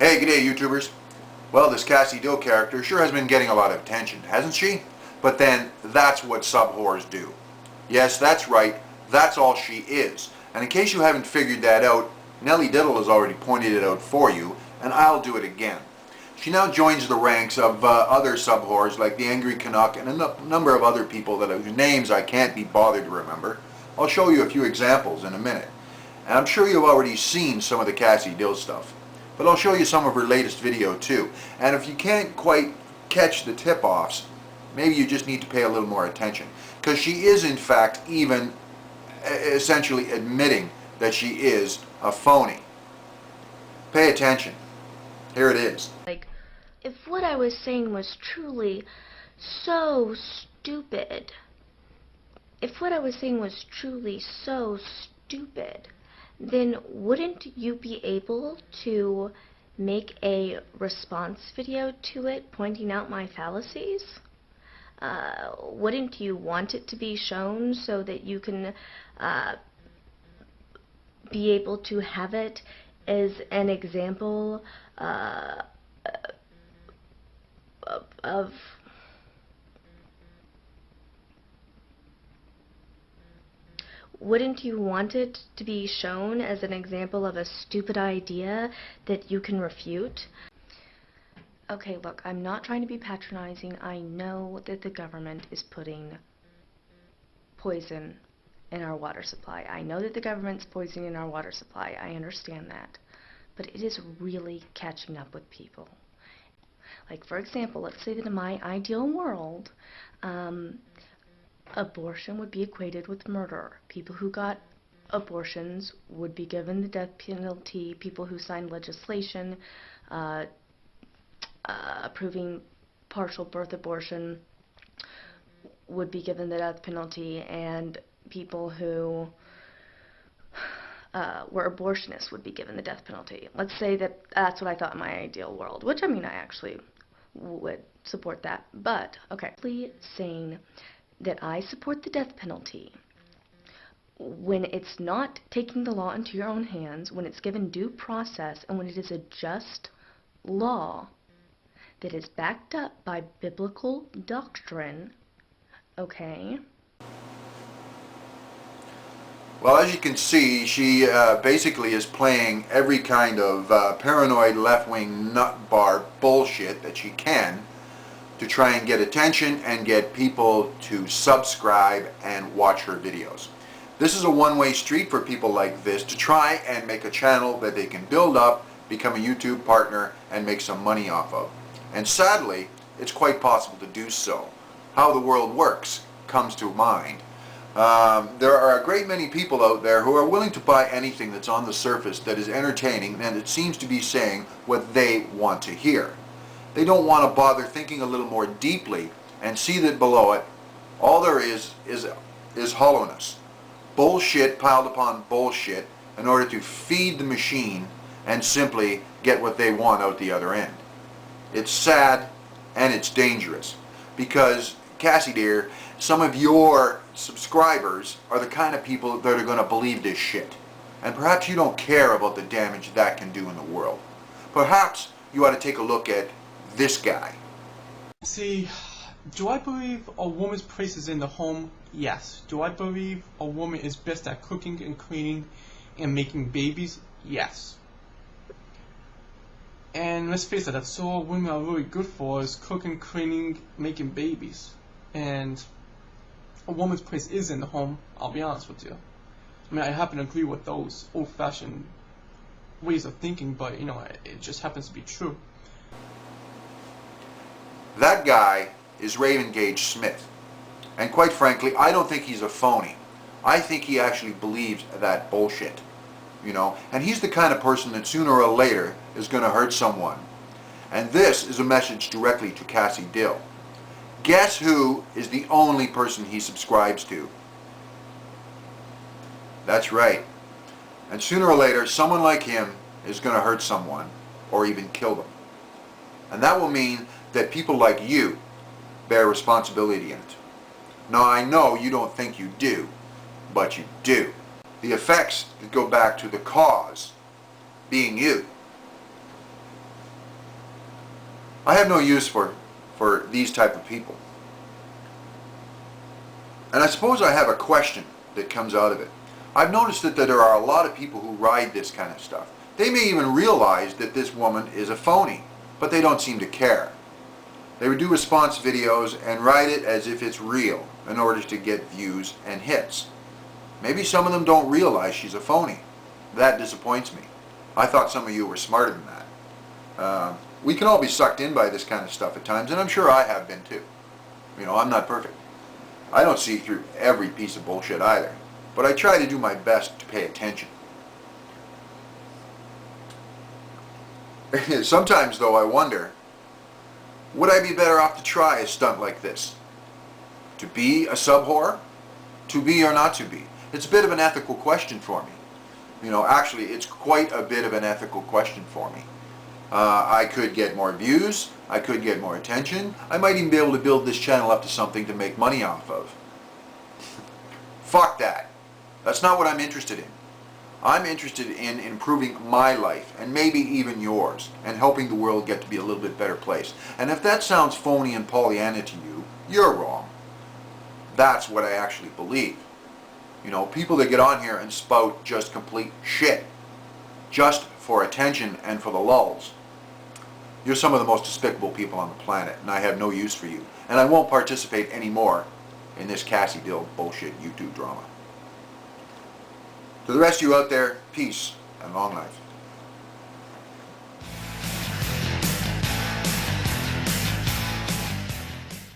Hey, g'day YouTubers. Well, this Kassie Dill character sure has been getting a lot of attention, hasn't she? But then, that's what subwhores do. Yes, that's right, that's all she is. And in case you haven't figured that out, Nellie Diddle has already pointed it out for you, and I'll do it again. She now joins the ranks of other subwhores like the Angry Canuck and a number of other people whose names I can't be bothered to remember. I'll show you a few examples in a minute. And I'm sure you've already seen some of the Kassie Dill stuff. But I'll show you some of her latest video too. And if you can't quite catch the tip-offs, maybe you just need to pay a little more attention. Because she is in fact even essentially admitting that she is a phony. Pay attention. Here it is. Like, if what I was saying was truly so stupid, then wouldn't you be able to make a response video to it pointing out my fallacies? Wouldn't you want it to be shown so that you can be able to have it as an example of Wouldn't you want it to be shown as an example of a stupid idea that you can refute? Okay, look, I'm not trying to be patronizing. I know that the government is putting poison in our water supply. I know that the government's poisoning our water supply. I understand that. But it is really catching up with people. Like, for example, let's say that in my ideal world, abortion would be equated with murder. People who got abortions would be given the death penalty. People who signed legislation approving partial birth abortion would be given the death penalty, and people who were abortionists would be given the death penalty. Let's say that that's what I thought in my ideal world, which, I mean, I actually would support that. But, okay, saying that I support the death penalty when it's not taking the law into your own hands, when it's given due process, and when it is a just law that is backed up by biblical doctrine, okay? Well, as you can see, she basically is playing every kind of paranoid left-wing nut bar bullshit that she can to try and get attention and get people to subscribe and watch her videos. This is a one-way street for people like this to try and make a channel that they can build up, become a YouTube partner, and make some money off of. And sadly, it's quite possible to do so. How the world works comes to mind. There are a great many people out there who are willing to buy anything that's on the surface that is entertaining and it seems to be saying what they want to hear. They don't want to bother thinking a little more deeply and see that below it, all there is hollowness. Bullshit piled upon bullshit in order to feed the machine and simply get what they want out the other end. It's sad and it's dangerous because, Kassie dear, some of your subscribers are the kind of people that are going to believe this shit. And perhaps you don't care about the damage that can do in the world. Perhaps you ought to take a look at this guy. See, do I believe a woman's place is in the home? Yes. Do I believe a woman is best at cooking and cleaning and making babies? Yes. And let's face it, that's all women are really good for, is cooking, cleaning, making babies. And a woman's place is in the home, I'll be honest with you. I mean, I happen to agree with those old-fashioned ways of thinking, but, you know, it just happens to be true. That guy is Raven Gage Smith. And quite frankly, I don't think he's a phony. I think he actually believes that bullshit. You know, and he's the kind of person that sooner or later is going to hurt someone. And this is a message directly to Kassie Dill. Guess who is the only person he subscribes to? That's right. And sooner or later, someone like him is going to hurt someone or even kill them. And that will mean that people like you bear responsibility in it. Now, I know you don't think you do, but you do. The effects that go back to the cause being you. I have no use for these type of people. And I suppose I have a question that comes out of it. I've noticed that there are a lot of people who ride this kind of stuff. They may even realize that this woman is a phony, but they don't seem to care. They would do response videos and ride it as if it's real in order to get views and hits. Maybe some of them don't realize she's a phony. That disappoints me. I thought some of you were smarter than that. We can all be sucked in by this kind of stuff at times, and I'm sure I have been too. You know, I'm not perfect. I don't see through every piece of bullshit either, but I try to do my best to pay attention. Sometimes, though, I wonder, would I be better off to try a stunt like this? To be a Subwhore? To be or not to be? It's a bit of an ethical question for me. You know, actually, it's quite a bit of an ethical question for me. I could get more views, I could get more attention, I might even be able to build this channel up to something to make money off of. Fuck that. That's not what I'm interested in. I'm interested in improving my life, and maybe even yours, and helping the world get to be a little bit better place. And if that sounds phony and Pollyanna to you, you're wrong. That's what I actually believe. You know, people that get on here and spout just complete shit, just for attention and for the lulz. You're some of the most despicable people on the planet, and I have no use for you. And I won't participate anymore in this Kassie Dill bullshit YouTube drama. To the rest of you out there, peace and long life.